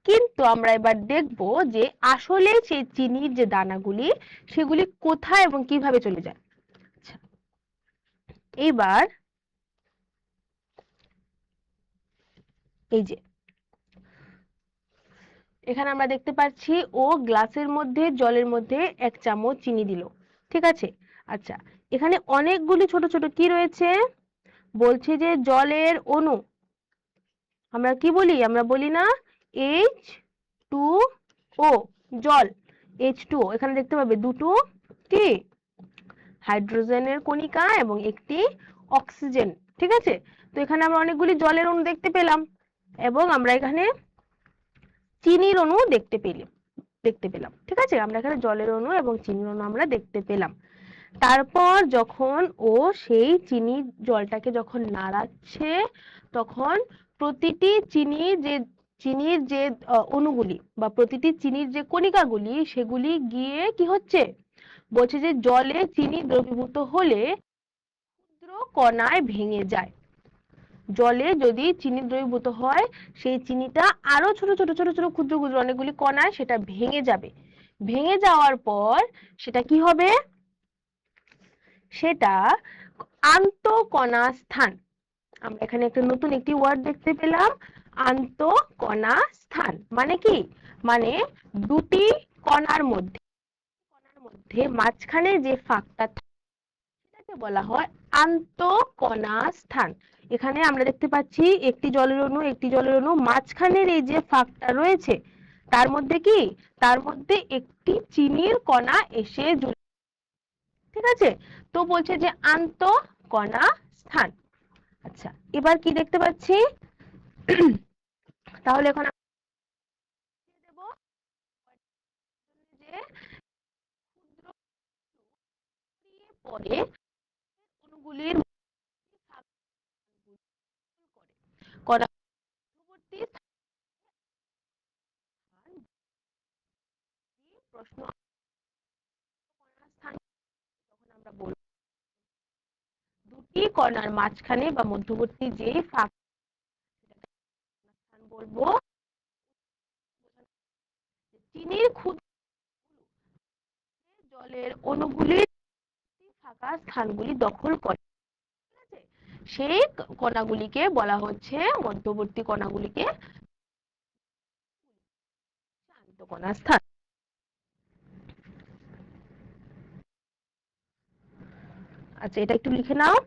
কিন্তু আমরা এবার দেখব যে আসলে সেই চিনির যে দানাগুলি সেগুলি কোথায় এবং কিভাবে চলে যায়। আচ্ছা, এইবার এই যে এখানে আমরা দেখতে পাচ্ছি ও গ্লাসের মধ্যে জলের মধ্যে 1 চামচ চিনি দিল, ঠিক আছে। আচ্ছা, এখানে অনেকগুলি ছোট ছোট কি রয়েছে, বলছে যে জলের অণু। আমরা কি বলি, আমরা বলি না H2O, জল H2O। এখানে দেখতে পাবে দুটো কি হাইড্রোজেনের কণিকা এবং একটি অক্সিজেন, ঠিক আছে। তো এখানে আমরা অনেকগুলি জলের অণু দেখতে পেলাম এবং আমরা এখানে চিনির অণু দেখতে পেলাম, ঠিক আছে। আমরা এখানে জলের অণু এবং চিনির অণু আমরা দেখতে পেলাম। তারপর যখন ও সেই চিনির জলটাকে যখন নাড়াচ্ছে, তখন প্রতিটি চিনির যে অণুগুলি বা প্রতিটি চিনির যে কণিকাগুলি, সেগুলি গিয়ে কি হচ্ছে, বলছে যে জলে চিনি দ্রবীভূত হলে ক্ষুদ্র কণায় ভেঙে যায়। জলে যদি চিনি দ্রবীভূত হয়, সেই চিনিটা আরো ছোট ছোট ছোট ছোট ক্ষুদ্র ক্ষুদ্র অনেকগুলি কণায় সেটা ভেঙে যাবে। ভেঙে যাওয়ার পর সেটা কি হবে, সেটা আন্তঃকণা স্থান। আমরা এখানে একটা নতুন একটি ওয়ার্ড দেখতে পেলাম, আন্তঃকণা স্থান। মানে কি? মানে দুটি কণার মধ্যে মাঝখানে যে ফাঁকটা সেটাকে বলা হয় আন্তঃকণা স্থান। এখানে আমরা দেখতে পাচ্ছি একটি জলের অণু মাঝখানের এই যে ফাঁকটা রয়েছে তার মধ্যে কি, তার মধ্যে একটি চিনির কণা এসে জুড়ে। ঠিক আছে, তো বলছে যে আন্তঃকণা স্থান। আচ্ছা, এবার কি দেখতে পাচ্ছি, তাহলে এখন আমরা দেব যে ক্ষুদ্র পরে অণুগুলির কণা মধ্যবর্তী স্থান। প্রশ্ন কণার স্থান যখন আমরা বলবো দুটি কণার মাঝখানে বা মধ্যবর্তী যে ফাঁক স্থান বলবো, চিনির ক্ষুদ্র জলের অণুগুলির ফাঁকা স্থানগুলি দখল করে। ঠিক আছে, সেই কণাগুলিকে বলা হচ্ছে, মধ্যবর্তী কণাগুলিকে আন্তঃকণা স্থান। আচ্ছা, এটা একটু লিখে নাও।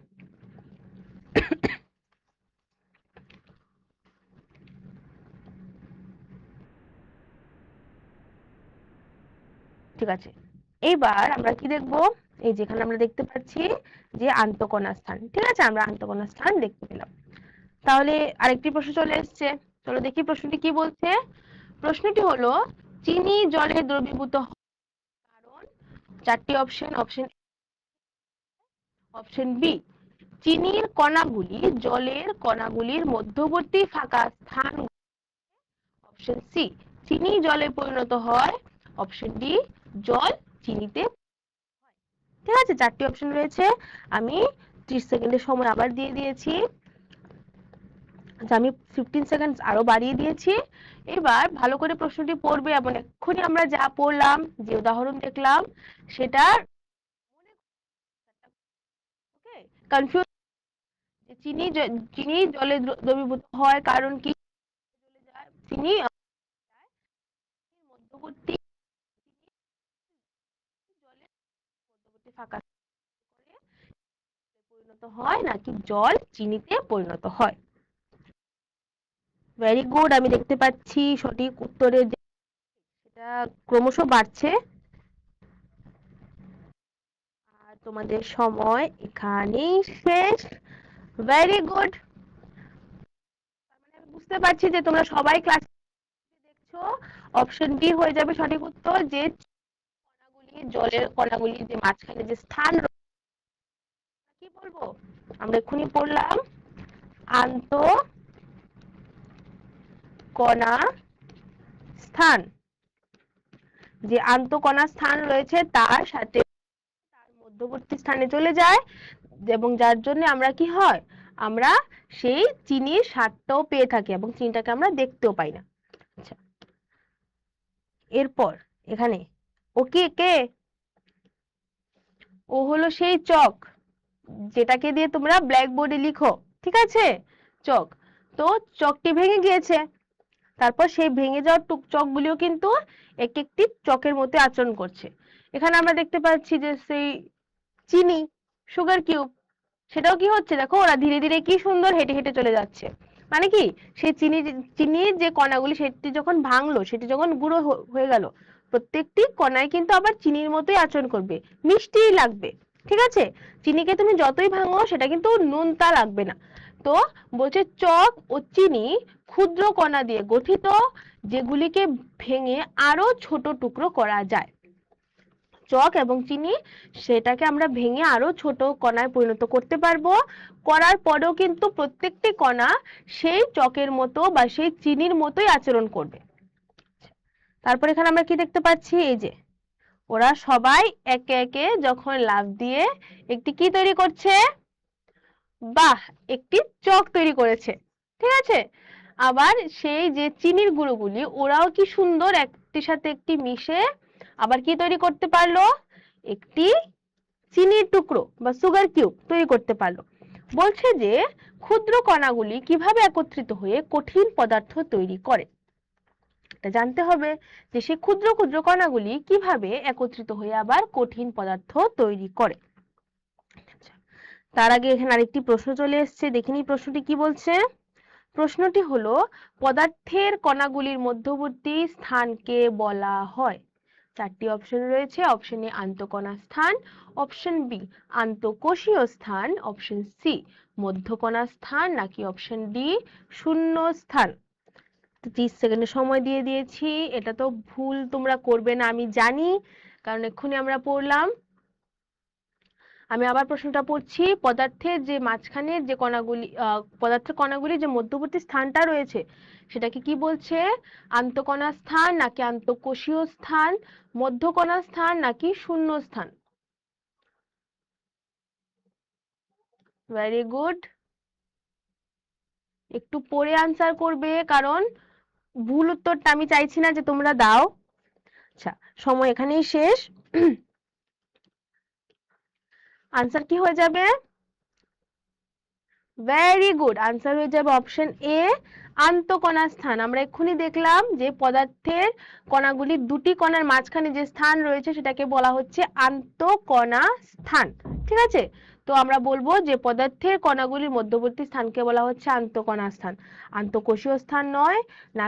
ঠিক আছে, এইবার আমরা কি দেখব, এই যেখানে আমরা দেখতে পাচ্ছি যে আন্তঃকণা স্থান। ঠিক আছে, আমরা আন্তঃকণা স্থান দেখতে পেলাম। তাহলে আরেকটি প্রশ্ন চলে এসছে, চলো দেখি প্রশ্নটি কি বলছে। প্রশ্নটি হলো, চিনি জলে দ্রবীভূত কারণ। চারটি অপশন, অপশন বি, চিনির কণাগুলি জলের কণাগুলির মধ্যবর্তী ফাঁকা স্থান। অপশন সি, চিনি জলে পরিণত হয়। অপশন ডি, জল চিনিতে। ঠিক আছে, চারটি অপশন রয়েছে, আমি 30 সেকেন্ডের সময় আবার দিয়ে দিয়েছি। আচ্ছা, আমি 15 সেকেন্ড আরো বাড়িয়ে দিয়েছি। এবার ভালো করে প্রশ্নটি পড়বে এবং এক্ষুনি আমরা যা পড়লাম, যে উদাহরণ দেখলাম, সেটা ওকে কনফিউজ। চিনি জলে দ্রবীভূত হয় কারণ কি, চলে যায় চিনি মধ্যবর্তী জলে মধ্যবর্তী ফাঁকা করে পরিণত হয় নাকি জল চিনিতে পরিণত হয়। ভেরি গুড, আমি দেখতে পাচ্ছি সঠিক উত্তরের সেটা ক্রমশ বাড়ছে। আর তোমাদের সময় এখানেই শেষ। ভেরি গুড, মানে আমি বুঝতে পারছি যে তোমরা সবাই ক্লাস দেখছো। অপশন ডি হয়ে যাবে সঠিক উত্তর, যে কণাগুলি জলের কণাগুলি যে মাঝখানে যে স্থান, কি বলবো, আমরা এক্ষুনি পড়লাম আন্তঃকণা স্থান। যে আন্তঃকণা স্থান রয়েছে তার সাথে তার মধ্যবর্তী স্থানে চলে যায়, এবং যার জন্য আমরা কি হয়, আমরা সেই চিনির স্বাদটাও পেয়ে থাকি এবং চিনিটাকে আমরা দেখতেও পাই না। আচ্ছা, এরপর এখানে ওকে কে, ও হলো সেই চক যেটাকে দিয়ে তোমরা ব্ল্যাকবোর্ডে লিখো। ঠিক আছে, চক। তো চকটি ভেঙে গিয়েছে, তারপর সেই ভেঙে যাওয়া চকগুলিও কিন্তু এক একটি চকের মতো আচরণ করছে। এখানে আমরা দেখতে পাচ্ছি যে সেই চিনি, সুগার কিউব, সেটাও কি হচ্ছে, দেখো ওরা ধীরে ধীরে কি সুন্দর হেঁটে হেঁটে চলে যাচ্ছে। মানে কি, সেই চিনির যে কণাগুলি সেটি যখন ভাঙলো, সেটি যখন গুঁড়ো হয়ে গেল, প্রত্যেকটি কণায় কিন্তু আবার চিনির মতোই আচরণ করবে, মিষ্টিই লাগবে। ঠিক আছে, চিনিকে তুমি যতই ভাঙো সেটা কিন্তু নুনতা লাগবে না। তো বলছে চক ও চিনি ক্ষুদ্র কণা দিয়ে গঠিত, যেগুলিকে ভেঙে আরো ছোট টুকরো করা যায়। চক এবং চিনি, সেটাকে আমরা ভেঙে আরো ছোট কণায় পরিণত করতে পারবো। করার পরেও কিন্তু প্রত্যেকটি কণা সেই চকের মতো বা সেই চিনির মতোই আচরণ করবে। তারপর এখানে আমরা কি দেখতে পাচ্ছি, এই যে ওরা সবাই একে একে যখন লাফ দিয়ে একটি কি তৈরি করছে, বাহ, একটি চক তৈরি করেছে। ঠিক আছে, আবার সেই যে চিনির গুঁড়োগুলি ওরাও কি সুন্দর একটির সাথে একটি মিশে আবার কি তৈরি করতে পারলো, একটি চিনির টুকরো বা সুগার কিউব তৈরি করতে পারলো। বলছে যে ক্ষুদ্র কণাগুলি কিভাবে একত্রিত হয়ে কঠিন পদার্থ তৈরি করে। এটা জানতে হবে যে সেই ক্ষুদ্র ক্ষুদ্র কণাগুলি কিভাবে একত্রিত হয়ে আবার কঠিন পদার্থ তৈরি করে। তার আগে এখানে আরেকটি প্রশ্ন চলে এসেছে, দেখিনি প্রশ্নটি কি বলছে। প্রশ্নটি হলো পদার্থের কণাগুলির মধ্যবর্তী স্থানকে বলা হয়। চারটি অপশন রয়েছে। অপশন এ আন্তঃকণা স্থান, অপশন বি আন্তঃকোষীয় স্থান, অপশন সি মধ্যকণা স্থান, নাকি অপশন ডি শূন্য স্থান। 30 সেকেন্ডের সময় দিয়ে দিয়েছি। এটা তো ভুল তোমরা করবে না আমি জানি, কারণ এক্ষুনি আমরা পড়লাম। আমি আবার প্রশ্নটা পড়ছি। পদার্থের যে মাঝখানে যে কণাগুলি পদার্থের কণাগুলি যে মধ্যবর্তী স্থানটা রয়েছে সেটাকে কি বলছে? আন্তঃকণা স্থান, নাকি আন্তঃকোষীয় স্থান, মধ্যকণা স্থান, নাকি শূন্য স্থান? Very good. একটু পড়ে আনসার করবে, কারণ ভুল উত্তরটা আমি চাইছি না যে তোমরা দাও। আচ্ছা, সময় এখানেই শেষ। আনসার কি হয়ে যাবে? ভেরি গুড, আনসার হয়ে যাবে অপশন এ আন্তঃকণা স্থান। আমরা এক্ষুনি দেখলাম যে পদার্থের কণাগুলি দুটি কণার মাঝখানে যে স্থান রয়েছে সেটাকে বলা হচ্ছে আন্তঃকণা স্থান। ঠিক আছে, তো আমরা বলবো যে পদার্থের কণাগুলির মধ্যবর্তী স্থানকে বলা হচ্ছে আন্তঃকণা স্থান। আন্তঃকোষীয় স্থান নয়, না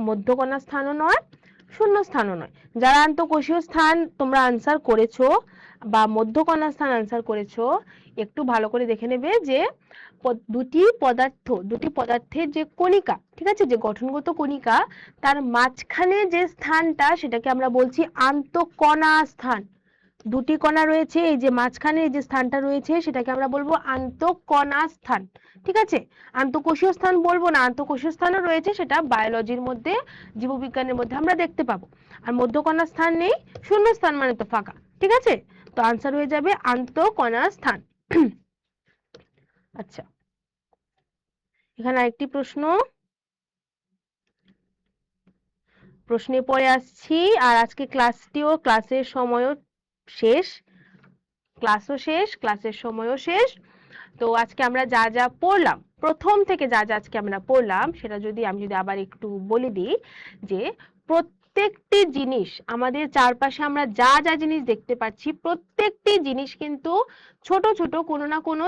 মধ্যকণা স্থানও নয়, শূন্য স্থানও নয়। যারা আন্তঃকোষীয় স্থান তোমরা আনসার করেছো বা মধ্যকণা স্থান আনসার করেছো, একটু ভালো করে দেখে নেবে যে দুটি পদার্থের যে কণিকা, ঠিক আছে, যে গঠনগত কণিকা, তার মাঝখানে যে স্থানটা সেটাকে আমরা বলছি আন্তঃকণা স্থান। দুটি কণা রয়েছে, এই যে মাঝখানে যে স্থানটা রয়েছে সেটাকে আমরা বলবো আন্তঃকণা স্থান। ঠিক আছে, আন্তঃকোষীয় স্থান বলবো না। আন্তঃকোষীয় স্থানও রয়েছে, সেটা বায়োলজির মধ্যে, জীববিজ্ঞানের মধ্যে আমরা দেখতে পাবো। আর মধ্যকণা স্থান নেই, শূন্য স্থান মানে তো ফাঁকা। ঠিক আছে, তো আনসার হয়ে যাবে আন্তঃকণা স্থান। আচ্ছা, এখানে আরেকটি প্রশ্নে পরে আসছি। আর আজকে ক্লাসের সময়ও শেষ, ক্লাসের সময়ও শেষ। তো আজকে আমরা যা যা পড়লাম, প্রথম থেকে যা যা আজকে আমরা পড়লাম সেটা আমি যদি আবার একটু বলে দিই, যে প্রত্যেকটি জিনিস আমাদের চারপাশে আমরা যা যা জিনিস দেখতে পাচ্ছি, প্রত্যেকটি জিনিস কিন্তু ছোট ছোট কোনো না কোনো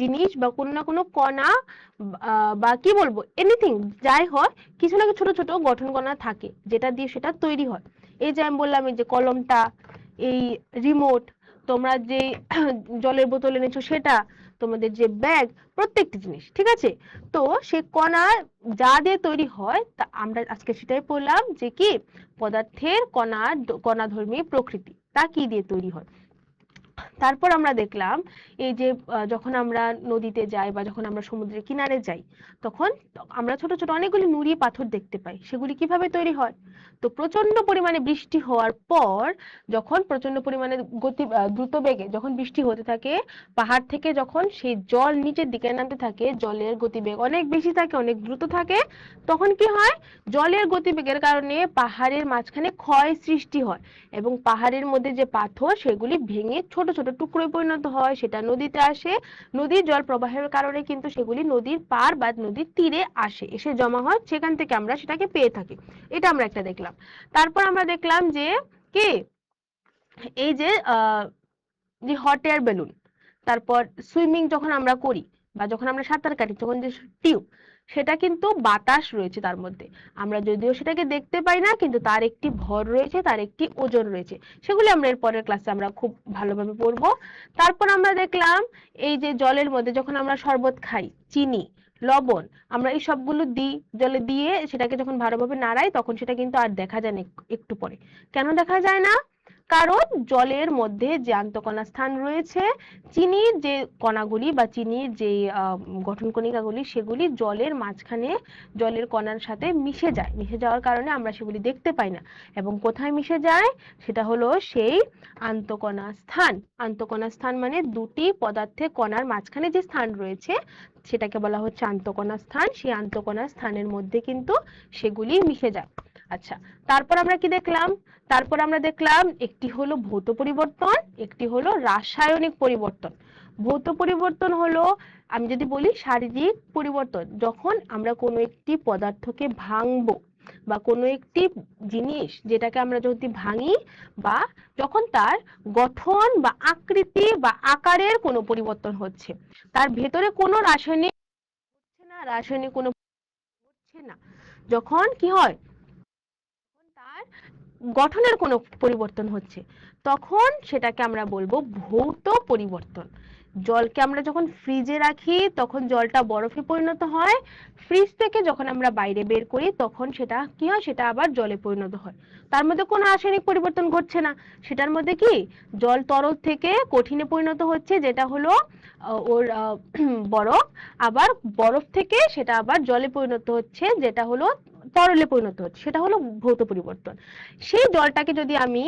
জিনিস বা কোনো না কোনো কণা, বা কি বলবো, এনিথিং যাই হয়, কিছু না কিছু ছোট ছোট গঠন কণা থাকে যেটা দিয়ে সেটা তৈরি হয়। এই যে আমি বললাম, এই যে কলমটা, এই রিমোট, তোমরা যে জলের বোতল এনেছো সেটা, তোমাদের যে ব্যাগ, প্রত্যেকটি জিনিস, ঠিক আছে। তো সে কণা যা দিয়ে তৈরি হয় তা আমরা আজকে সেটাই পড়লাম, যে কি পদার্থের কণাধর্মী প্রকৃতি, তা কি দিয়ে তৈরি হয়। তারপর আমরা দেখলাম এই যে যখন আমরা নদীতে যাই বা যখন আমরা সমুদ্রের কিনারে যাই, তখন আমরা ছোট ছোট অনেকগুলি নুড়ি পাথর দেখতে পাই। সেগুলি কিভাবে তৈরি হয়? তো প্রচন্ড পরিমাণে বৃষ্টি হওয়ার পর, যখন প্রচন্ড পরিমাণে দ্রুত বেগে যখন বৃষ্টি হতে থাকে, পাহাড় থেকে যখন সেই জল নিচের দিকে নামতে থাকে, জলের গতিবেগ অনেক বেশি থাকে, অনেক দ্রুত থাকে, তখন কি হয়? জলের গতিবেগের কারণে পাহাড়ের মাঝখানে ক্ষয় সৃষ্টি হয় এবং পাহাড়ের মধ্যে যে পাথর সেগুলি ভেঙে ছোট ছোট টুকরোয় পরিণত হয়, সেটা নদীতে আসে। নদীর জল প্রবাহের কারণে কিন্তু সেগুলি নদীর পার বা নদীর তীরে এসে জমা হয়, সেখান থেকে আমরা সেটাকে পেয়ে থাকি। এটা আমরা একটা দেখলাম। তারপর আমরা দেখলাম যে কি এই যে হট এয়ার বেলুন, তারপর সুইমিং যখন আমরা করি বা যখন আমরা সাঁতার কাটি, তখন যে টিউব, সেটা কিন্তু বাতাস রয়েছে তার মধ্যে। আমরা যদিও সেটাকে দেখতে পাই না, কিন্তু তার একটি ভর রয়েছে, তার একটি ওজন রয়েছে। সেগুলি আমরা এর পরের ক্লাসে আমরা খুব ভালোভাবে পড়বো। তারপর আমরা দেখলাম এই যে জলের মধ্যে যখন আমরা শরবত খাই, চিনি, লবণ, আমরা এই সবগুলো দিই জলে, দিয়ে সেটাকে যখন ভালোভাবে নাড়াই, তখন সেটা কিন্তু আর দেখা যায় না একটু পরে। কেন দেখা যায় না? কারণ জলের মধ্যে যে আন্তঃকণা স্থান রয়েছে, চিনির যে কণাগুলি বা চিনির যে গঠন কণিকাগুলি, সেগুলি জলের মাঝখানে জলের কণার সাথে মিশে যায়। মিশে যাওয়ার কারণে আমরা সেগুলি দেখতে পাই না। এবং কোথায় মিশে যায়? সেটা হলো সেই আন্তঃকণা স্থান। আন্তঃকণা স্থান মানে দুটি পদার্থের কণার মাঝখানে যে স্থান রয়েছে সেটাকে বলা হচ্ছে আন্তঃকণা স্থান। সেই আন্তঃকণা স্থানের মধ্যে কিন্তু সেগুলি মিশে যায়। আচ্ছা, তারপর আমরা কি দেখলাম? তারপর আমরা দেখলাম একটি হলো ভৌত পরিবর্তন, একটি হলো রাসায়নিক পরিবর্তন। ভৌত পরিবর্তন হলো, আমি যদি বলি শারীরিক পরিবর্তন, যখন আমরা কোনো একটি পদার্থকে ভাঙবো বা কোনো একটি জিনিস যেটাকে আমরা যদি ভাঙি, বা যখন তার গঠন বা আকৃতি বা আকারের কোনো পরিবর্তন হচ্ছে, তার ভেতরে কোনো রাসায়নিক হচ্ছে না, রাসায়নিক কোনো হচ্ছে না, যখন কি হয়, যখন তার গঠনের কোনো পরিবর্তন হচ্ছে, তখন সেটাকে আমরা বলবো ভৌত পরিবর্তন। জলকে আমরা যখন ফ্রিজে রাখি তখন জলটা বরফে পরিণত হয়, ফ্রিজ থেকে যখন আমরা বাইরে বের করি তখন সেটা কি হয়, সেটা আবার জলে পরিণত হয়। তার মধ্যে কোনো রাসায়নিক পরিবর্তন ঘটছে না, সেটার মধ্যে কি জল তরল থেকে কঠিনে পরিণত হচ্ছে, যেটা হলো ওর বরফ, আবার বরফ থেকে সেটা আবার জলে পরিণত হচ্ছে, যেটা হলো তরলে পরিণত হচ্ছে, সেটা হলো ভৌত পরিবর্তন। সেই জলটাকে যদি আমি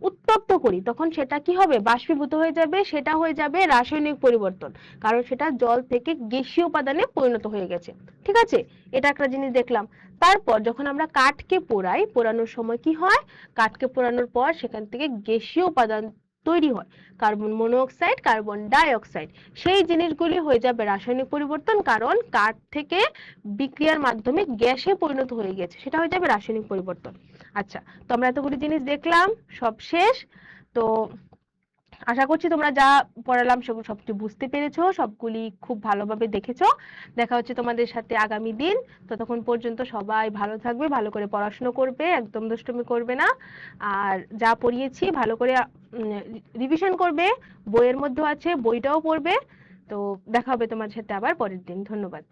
উত্তপ্ত করি তখন সেটা কি হবে, বাষ্পীভূত হয়ে যাবে, সেটা হয়ে যাবে রাসায়নিক পরিবর্তন, কারণ সেটা জল থেকে গ্যাসীয় উপাদানে পরিণত হয়ে গেছে। ঠিক আছে, এটা একটা জিনিস দেখলাম। তারপর যখন আমরা কাঠকে পোড়াই, পোড়ানোর সময় কি হয়, কাঠকে পোড়ানোর পর সেখান থেকে গ্যাসীয় উপাদান তৈরি হয়, carbon monoxide, carbon die oxide. সেই জিনিসগুলি হয়ে যাবে রাসায়নিক পরিবর্তন, কারণ কাঠ থেকে বিক্রিয়ার মাধ্যমে গ্যাসে পরিণত হয়ে গেছে, সেটা হয়ে যাবে রাসায়নিক পরিবর্তন। আচ্ছা, তো আমরা এতগুলি জিনিস দেখলাম, সব শেষ। তো আশা করছি তোমরা যা পড়ালাম সেগুলো সবটি বুঝতে পেরেছো, সবগুলি খুব ভালোভাবে দেখেছো। দেখা হচ্ছে তোমাদের সাথে আগামী দিন। ততক্ষণ পর্যন্ত সবাই ভালো থাকবে, ভালো করে পড়াশোনা করবে, একদম দুষ্টুমি করবে না, আর যা পড়িয়েছি ভালো করে রিভিশন করবে। বইয়ের মধ্যে আছে, বইটাও পড়বে। তো দেখা হবে তোমার সাথে আবার পরের দিন। ধন্যবাদ।